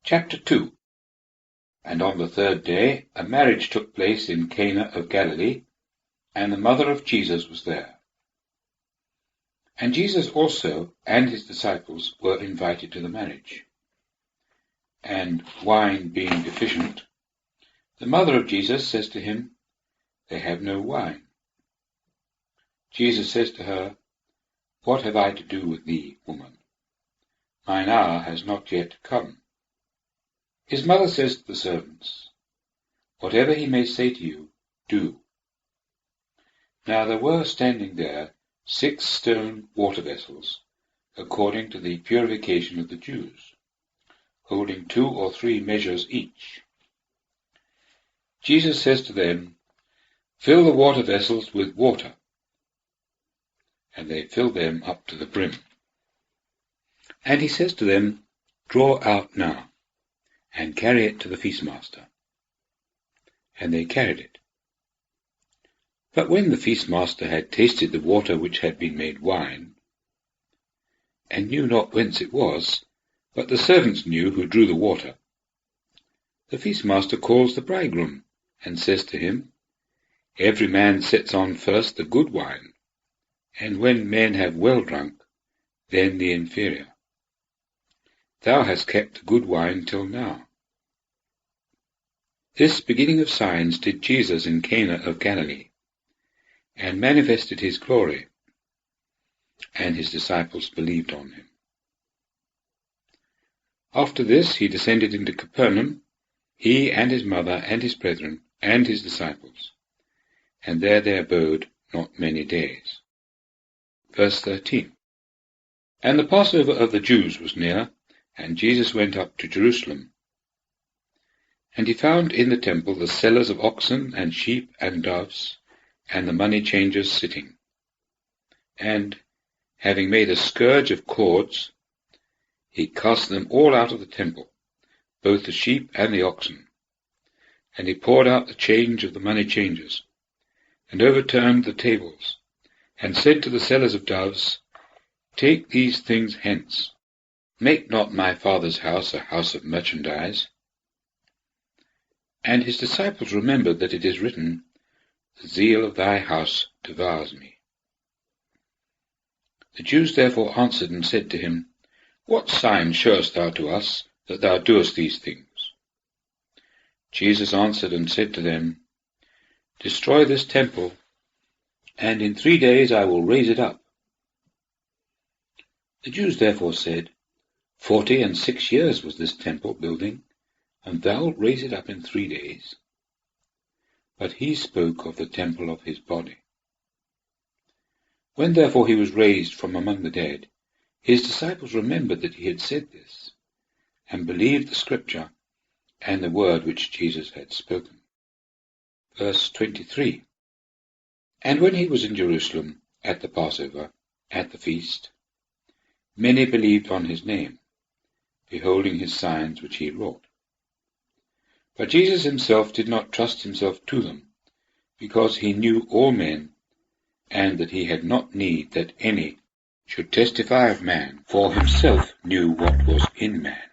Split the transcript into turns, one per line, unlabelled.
Chapter 2. And on the third day a marriage took place in Cana of Galilee, and the mother of Jesus was there. And Jesus also and his disciples were invited to the marriage. And wine being deficient, the mother of Jesus says to him, "They have no wine." Jesus says to her, "What have I to do with thee, woman? Mine hour has not yet come." His mother says to the servants, "Whatever he may say to you, do." Now there were standing there 6 stone water vessels, according to the purification of the Jews, holding 2 or 3 measures each. Jesus says to them, "Fill the water vessels with water." And they fill them up to the brim. And he says to them, "Draw out now, and carry it to the feastmaster." And they carried it. But when the feastmaster had tasted the water which had been made wine, and knew not whence it was, but the servants knew who drew the water, the feastmaster calls the bridegroom, and says to him, "Every man sets on first the good wine, and when men have well drunk, then the inferior. Thou hast kept the good wine till now." This beginning of signs did Jesus in Cana of Galilee, and manifested his glory, and his disciples believed on him. After this he descended into Capernaum, he and his mother and his brethren and his disciples, and there they abode not many days. Verse 13. And the Passover of the Jews was near, and Jesus went up to Jerusalem. And he found in the temple the sellers of oxen and sheep and doves, and the money changers sitting. And, having made a scourge of cords, he cast them all out of the temple, both the sheep and the oxen. And he poured out the change of the money changers, and overturned the tables, and said to the sellers of doves, "Take these things hence. Make not my Father's house a house of merchandise." And his disciples remembered that it is written, "The zeal of thy house devours me." The Jews therefore answered and said to him, "What sign showest thou to us, that thou doest these things?" Jesus answered and said to them, "Destroy this temple, and in 3 days I will raise it up." The Jews therefore said, 46 years was this temple building, and thou wilt raise it up in 3 days? But he spoke of the temple of his body. When therefore he was raised from among the dead, his disciples remembered that he had said this, and believed the scripture and the word which Jesus had spoken. Verse 23. And when he was in Jerusalem at the Passover, at the feast, many believed on his name, beholding his signs which he wrought. But Jesus himself did not trust himself to them, because he knew all men, and that he had not need that any should testify of man, for himself knew what was in man.